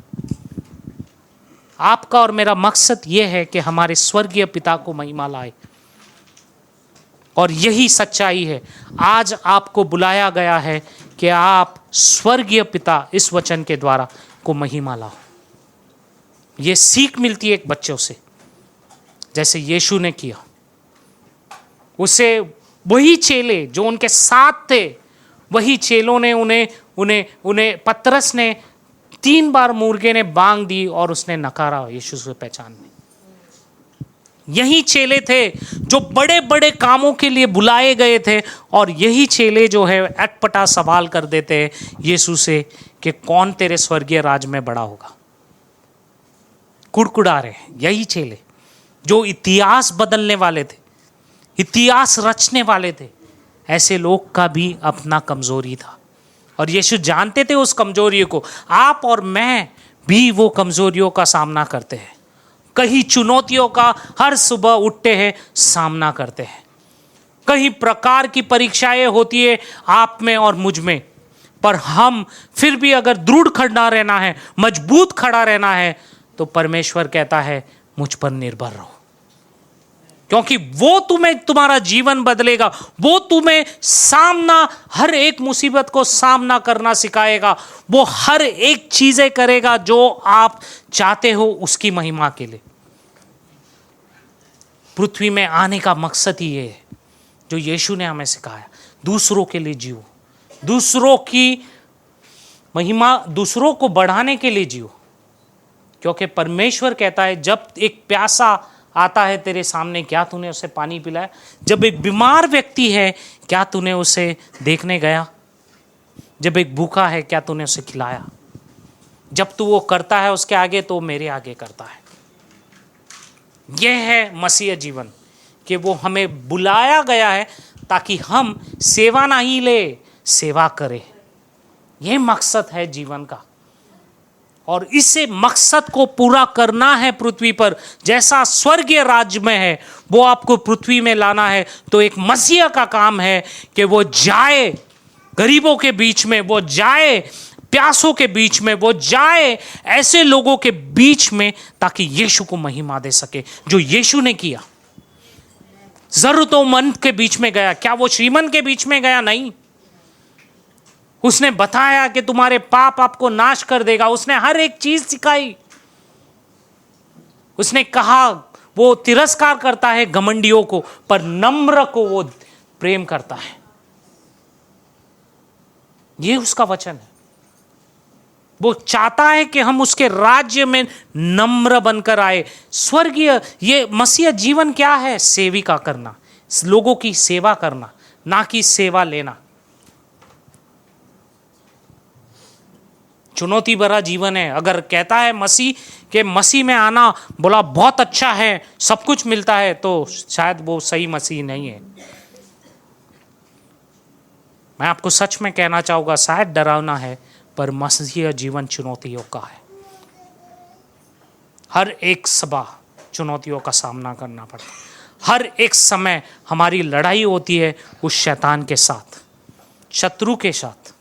आपका और मेरा मकसद यह है कि हमारे स्वर्गीय पिता को महिमा लाए, और यही सच्चाई है। आज आपको बुलाया गया है कि आप स्वर्गीय पिता इस वचन के द्वारा को महिमा लाओ। ये सीख मिलती है एक बच्चों से, जैसे यीशु ने किया। उसे वही चेले जो उनके साथ थे, वही चेलों ने उन्हें पतरस ने 3 बार मुर्गे ने बांग दी और उसने नकारा यीशु से पहचानने। यही चेले थे जो बड़े बड़े कामों के लिए बुलाए गए थे, और यही चेले जो है अटपटा सवाल कर देते हैं यीशु से कि कौन तेरे स्वर्गीय राज में बड़ा होगा। कुड़कुड़ा रहे यही चेले जो इतिहास बदलने वाले थे, इतिहास रचने वाले थे। ऐसे लोग का भी अपना कमजोरी था, और यीशु जानते थे उस कमजोरी को। आप और मैं भी वो कमजोरियों का सामना करते हैं, कई चुनौतियों का हर सुबह उठते हैं सामना करते हैं। कई प्रकार की परीक्षाएं होती है आप में और मुझ में, पर हम फिर भी अगर दृढ़ खड़ा रहना है, मजबूत खड़ा रहना है, तो परमेश्वर कहता है मुझ पर निर्भर रहो, क्योंकि वो तुम्हारा जीवन बदलेगा। वो तुम्हें सामना, हर एक मुसीबत को सामना करना सिखाएगा। वो हर एक चीजें करेगा जो आप चाहते हो उसकी महिमा के लिए। पृथ्वी में आने का मकसद ही ये है जो यीशु ने हमें सिखाया, दूसरों के लिए जियो, दूसरों की महिमा, दूसरों को बढ़ाने के लिए जियो। क्योंकि परमेश्वर कहता है जब एक प्यासा आता है तेरे सामने, क्या तूने उसे पानी पिलाया? जब एक बीमार व्यक्ति है, क्या तूने उसे देखने गया? जब एक भूखा है, क्या तूने उसे खिलाया? जब तू वो करता है उसके आगे, तो मेरे आगे करता है। यह है मसीह जीवन, कि वो हमें बुलाया गया है ताकि हम सेवा नहीं ले, सेवा करें। यह मकसद है जीवन का, और इसे मकसद को पूरा करना है पृथ्वी पर। जैसा स्वर्गीय राज्य में है वो आपको पृथ्वी में लाना है। तो एक मसीह का काम है कि वो जाए गरीबों के बीच में, वो जाए प्यासों के बीच में, वो जाए ऐसे लोगों के बीच में, ताकि यीशु को महिमा दे सके, जो यीशु ने किया। जरूरतमंद के बीच में गया। क्या वो श्रीमंत के बीच में गया? नहीं। उसने बताया कि तुम्हारे पाप आपको नाश कर देगा। उसने हर एक चीज सिखाई। उसने कहा वो तिरस्कार करता है घमंडियों को, पर नम्र को वो प्रेम करता है। ये उसका वचन है। वो चाहता है कि हम उसके राज्य में नम्र बनकर आए। स्वर्गीय ये मसीह जीवन क्या है? सेविका करना, लोगों की सेवा करना, ना कि सेवा लेना। चुनौती भरा जीवन है। अगर कहता है मसीह में आना बोला बहुत अच्छा है, सब कुछ मिलता है, तो शायद वो सही मसीह नहीं है। मैं आपको सच में कहना चाहूँगा, शायद डरावना है, पर मसीह जीवन चुनौतियों का है। हर एक सभा चुनौतियों का सामना करना पड़ता है। हर एक समय हमारी लड़ाई होती है उस शैतान के साथ, शत्रु के साथ,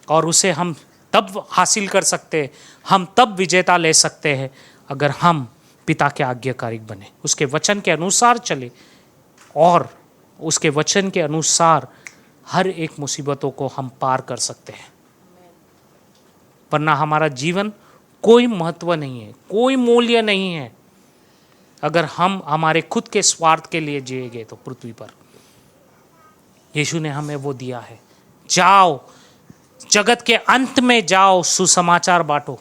और उसे हम तब हासिल कर सकते हैं, हम तब विजेता ले सकते हैं अगर हम पिता के आज्ञाकारी बने, उसके वचन के अनुसार चले और उसके वचन के अनुसार हर एक मुसीबतों को हम पार कर सकते हैं। वरना हमारा जीवन कोई महत्व नहीं है, कोई मूल्य नहीं है अगर हम हमारे खुद के स्वार्थ के लिए जिएंगे। तो पृथ्वी पर यीशु ने हमें वो दिया है, जाओ जगत के अंत में जाओ, सुसमाचार बांटो,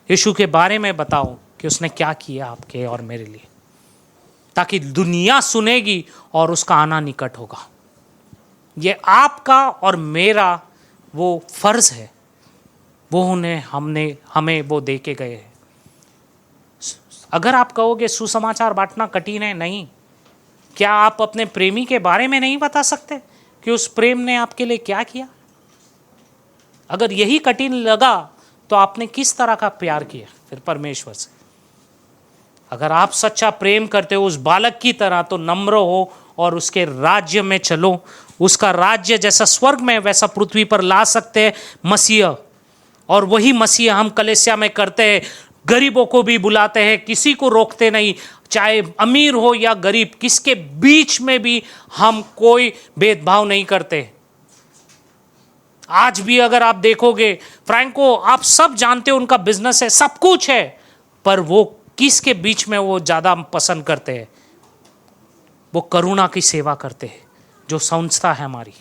यीशु के बारे में बताओ कि उसने क्या किया आपके और मेरे लिए, ताकि दुनिया सुनेगी और उसका आना निकट होगा। ये आपका और मेरा वो फर्ज है, वो हमें वो दे के गए हैं। अगर आप कहोगे सुसमाचार बांटना कठिन है, नहीं। क्या आप अपने प्रेमी के बारे में नहीं बता सकते कि उस प्रेम ने आपके लिए क्या किया? अगर यही कठिन लगा तो आपने किस तरह का प्यार किया फिर परमेश्वर से? अगर आप सच्चा प्रेम करते हो उस बालक की तरह, तो नम्र हो और उसके राज्य में चलो। उसका राज्य जैसा स्वर्ग में वैसा पृथ्वी पर ला सकते हैं मसीह, और वही मसीह हम कलीसिया में करते हैं। गरीबों को भी बुलाते हैं, किसी को रोकते नहीं, चाहे अमीर हो या गरीब, किसके बीच में भी हम कोई भेदभाव नहीं करते। आज भी अगर आप देखोगे, फ्रैंको आप सब जानते हो उनका बिजनेस है, सब कुछ है, पर वो किसके बीच में वो ज़्यादा पसंद करते हैं? वो करुणा की सेवा करते हैं। जो संस्था है हमारी,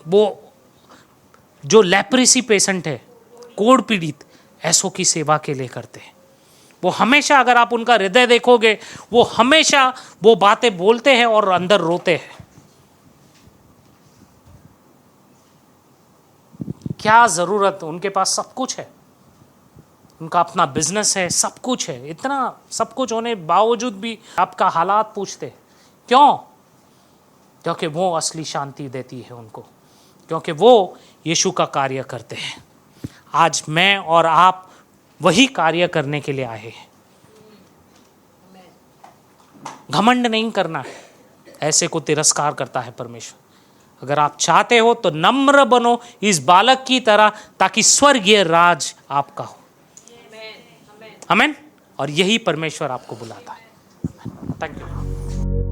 वो जो लेप्रेसी पेशेंट है, कोढ़ पीड़ित, ऐसों की सेवा के लिए करते हैं। वो हमेशा, अगर आप उनका हृदय देखोगे, वो हमेशा वो बातें बोलते हैं और अंदर रोते हैं। क्या ज़रूरत? उनके पास सब कुछ है, उनका अपना बिजनेस है, सब कुछ है। इतना सब कुछ होने बावजूद भी आपका हालात पूछते, क्यों? क्योंकि वो असली शांति देती है उनको, क्योंकि वो यीशु का कार्य करते हैं। आज मैं और आप वही कार्य करने के लिए आए हैं। घमंड नहीं करना है, ऐसे को तिरस्कार करता है परमेश्वर। अगर आप चाहते हो तो नम्र बनो इस बालक की तरह, ताकि स्वर्गीय राज आपका हो। आमीन। और यही परमेश्वर आपको बुलाता है। Thank you.